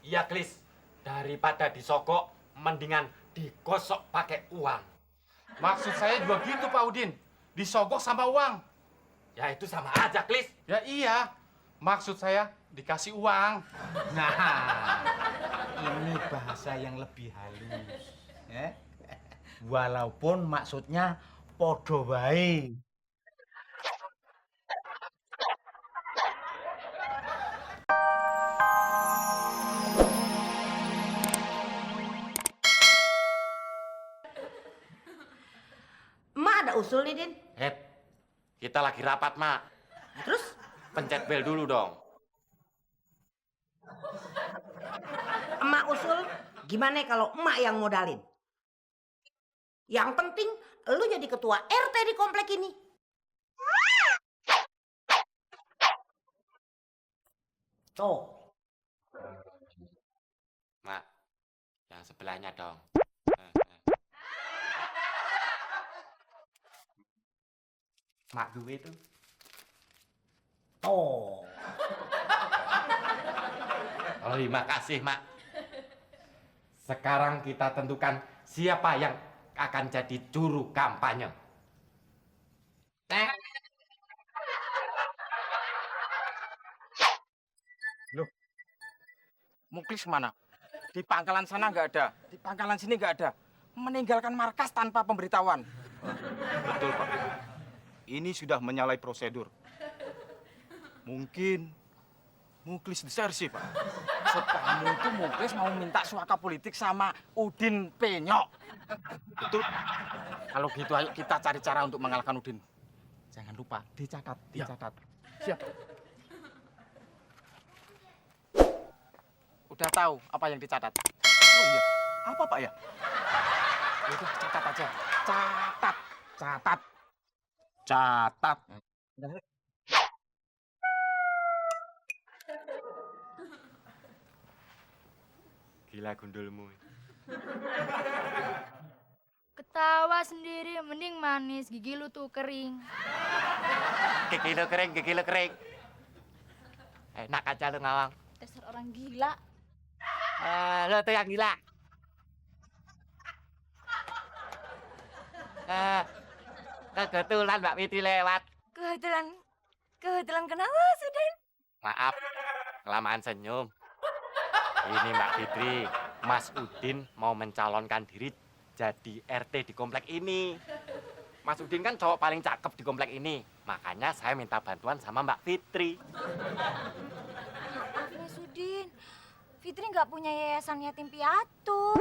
Iya, Klis. Daripada disogok, mendingan digosok pakai uang. Maksud saya juga gitu, Pak Udin. Disogok sama uang. Ya itu sama aja, Klis. Ya iya. Maksud saya dikasih uang. Nah, ini bahasa yang lebih halus. Ya? Walaupun maksudnya podo wae. Emak ada usul nih, Din. Kita lagi rapat, Mak. Terus? Pencet bel dulu dong. Emak usul, gimana kalau emak yang modalin? Yang penting, lu jadi ketua RT di komplek ini. Tuh. Mak, yang sebelahnya dong. Mak duwe itu. Oh. Terima kasih, Mak. Sekarang kita tentukan siapa yang akan jadi juru kampanye. Loh, Muklis mana? Di pangkalan sana nggak ada, di pangkalan sini nggak ada. Meninggalkan markas tanpa pemberitahuan. Betul, Pak. Ini sudah menyalahi prosedur. Mungkin Muklis disersi, Pak. Maksud kamu itu Muklis mau minta suaka politik sama Udin Penyok. Betul. Kalau gitu ayo kita cari cara untuk mengalahkan Udin. Jangan lupa dicatat, dicatat. Siap. Udah tahu apa yang dicatat? Oh iya. Apa, Pak ya? Udah catat aja. Catat, catat. Catat. Gila gundulmu. Ketawa sendiri mending manis, gigi lu tuh kering. Gigi lo kering, gigi lo kering. Enak aja lu ngawang. Dasar orang gila. Lo tuh yang gila. Kebetulan Mbak Fitri lewat. Kebetulan kenapa, Sudin? Maaf, kelamaan senyum. Ini Mbak Fitri, Mas Udin mau mencalonkan diri jadi RT di komplek ini. Mas Udin kan cowok paling cakep di komplek ini. Makanya saya minta bantuan sama Mbak Fitri. Maaf nih, Sudin. Fitri nggak punya yayasan yatim piatu.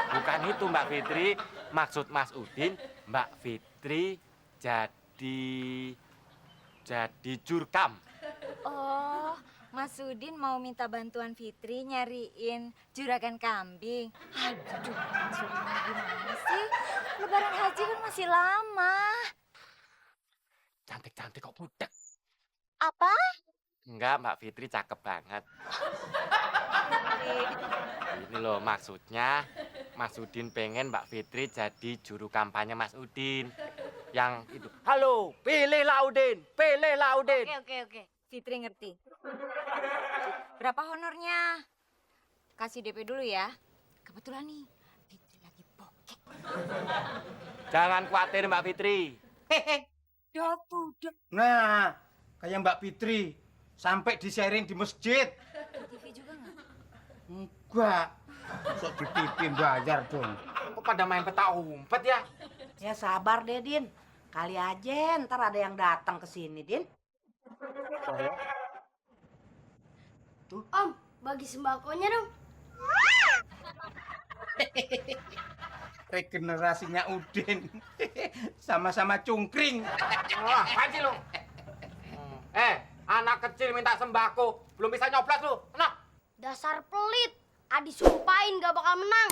Bukan itu Mbak Fitri, maksud Mas Udin, Mbak Fitri jadi jurkam. Oh, Mas Sudin mau minta bantuan Fitri nyariin juragan kambing. Aduh, Mas Sudin gimana sih? Lebaran haji kan masih lama. Cantik-cantik kok budak. Apa? Enggak, Mbak Fitri cakep banget. Ini loh maksudnya, Mas Udin pengen Mbak Fitri jadi juru kampanye Mas Udin. Yang itu, halo, pilihlah Udin, pilihlah Udin. Oke. Fitri ngerti. Berapa honornya? Kasih DP dulu ya. Kebetulan nih, Fitri lagi bokek. Jangan khawatir Mbak Fitri. Udah. Nah, kayak Mbak Fitri sampai di-sharing di masjid. TV juga nggak? Enggak. Sok di TV bayar dong. Kok pada main peta umpet ya? Ya sabar deh, Din. Kali aja ntar ada yang datang ke sini, Din. Om, bagi sembakonya dong. Regenerasinya Udin. Sama-sama cungkring. Wah, apaan sih lu? Anak kecil minta sembako, belum bisa nyoblos lu. Enak. Dasar pelit. Adi sumpahin gak bakal menang.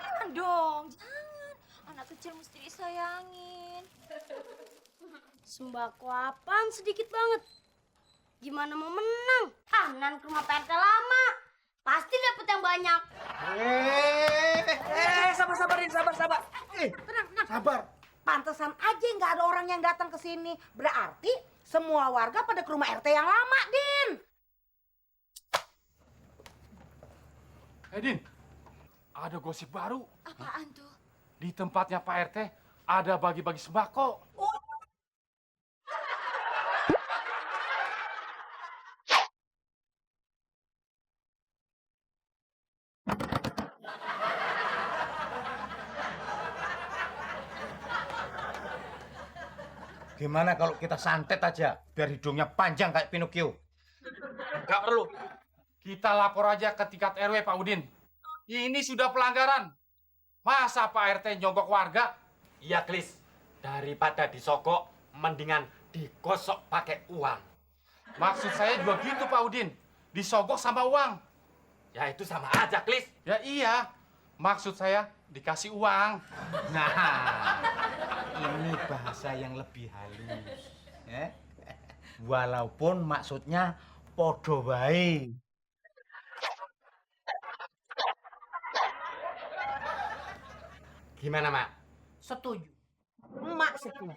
Jangan dong, jangan. Anak kecil mesti disayangin. Sembako apaan sedikit banget. Gimana mau menang? Nan ke rumah PRT lama. Pasti dapet yang banyak. Tenang. Sabar. Pantesan aja nggak ada orang yang datang ke sini. Berarti Semua warga pada ke rumah RT yang lama, Din. Din, ada gosip baru. Apaan tuh? Di tempatnya Pak RT ada bagi-bagi sembako. Gimana kalau kita santet aja biar hidungnya panjang kayak Pinocchio? Nggak perlu. Kita lapor aja ke tingkat RW, Pak Udin. Ini sudah pelanggaran. Masa Pak RT nyogok warga? Iya, Klis. Daripada disogok, mendingan digosok pakai uang. Maksud saya juga gitu, Pak Udin. Disogok sama uang. Ya itu sama aja, Klis. Ya iya. Maksud saya dikasih uang. Nah, ini bahasa yang lebih halus. Ya? Walaupun maksudnya podo bae. Gimana, Mak? Setuju. Emak setuju.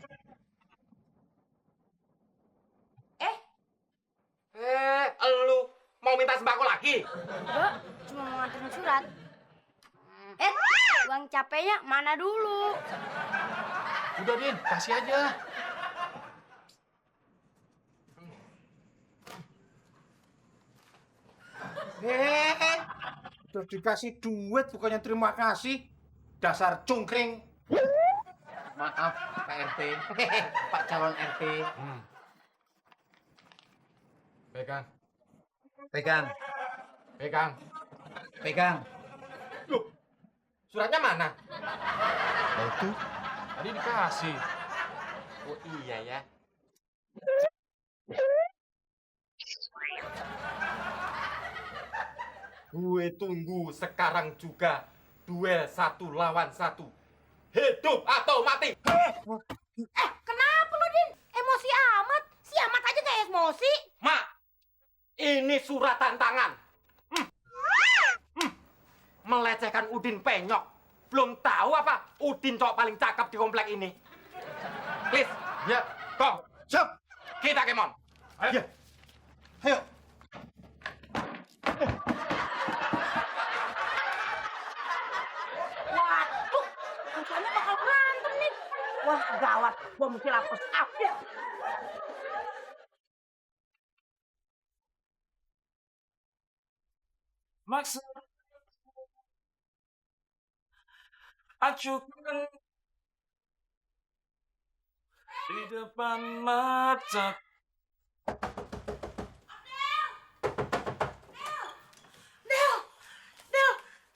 Elu mau minta sembako lagi? Enggak, cuma mau nganterin surat. Uang capeknya mana dulu? Udah, Din. Kasih aja. Udah dikasih duit bukannya terima kasih. Dasar cungkring. Maaf, Pak RT. Pak calon RT. Pegang. Pegang, Pegang. pegang. Suratnya mana? Nah, itu Tadi dikasih. Oh iya ya. Gue tunggu sekarang juga duel 1 lawan 1. Hidup atau mati? Kenapa lu, Din? Emosi amat. Si amat aja gak emosi. Mak, ini surat tantangan. Melecehkan Udin penyok. Belum tahu apa Udin cowok paling cakep di komplek ini. Please, Ya. kong, siap. kita kemon. Ayo. Ayo. Waduh, rencana bakal berantem nih. Wah, gawat. Gua mesti lapor update. Maksud acukan di depan mata. Del,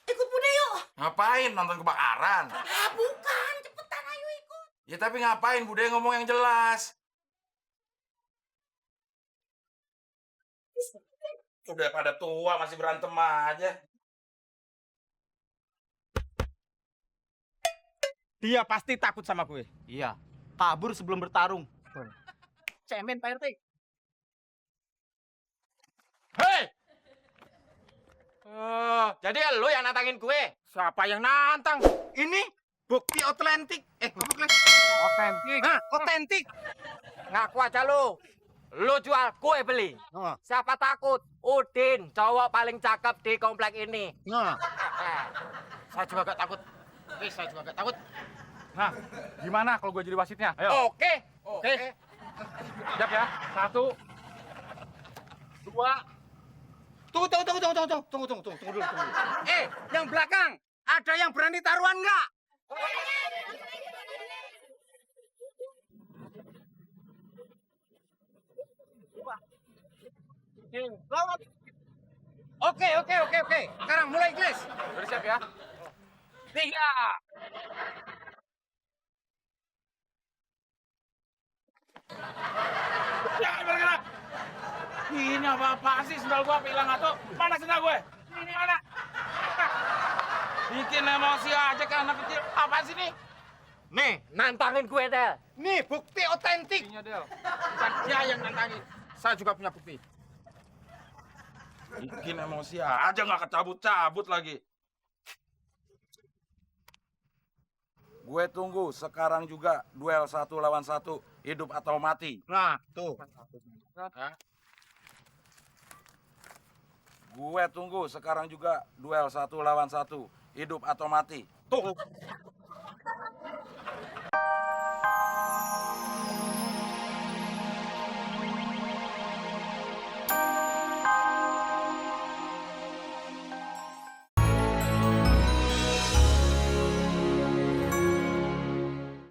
ikut Bude yuk. Ngapain nonton kebakaran? Ah, bukan. Cepetan, ayo ikut. Ya tapi ngapain Bude ngomong yang jelas? Udah pada tua masih berantem aja. Dia pasti takut sama gue. Iya, kabur sebelum bertarung. Cemen Pak RT. Hei! Jadi lu yang nantangin gue? Siapa yang nantang? Ini bukti otentik. Apa Kles? Otentik. Hah, otentik. Ngaku aja lu. Lu jual, gue beli. Nah, Siapa takut? Udin, cowok paling cakep di komplek ini. nah. Saya juga gak takut. Saya juga gak takut. Nah, gimana kalau gue jadi wasitnya? Ayo. Oke. Oke. Siap ya. 1, 2. Tunggu dulu. Yang belakang, ada yang berani taruhan nggak? Lawan. Oke. Sekarang mulai, Gles. Udah siap ya? 3. Jangan bergerak. Ini apa sih sendal gua hilang atau mana sendal gue? Ini mana? Bikin emosi aja ke anak kecil. Apa sih nih? Nih, nantangin gue, Del. Nih, bukti otentik. Buktinya, Del. Bukan dia yang nantangin. Saya juga punya bukti. Bikin emosi aja nggak kecabut-cabut lagi. Gue tunggu sekarang juga duel 1 lawan 1, hidup atau mati. Nah, tuh. Gue tunggu sekarang juga duel 1 lawan 1, hidup atau mati. Tuh.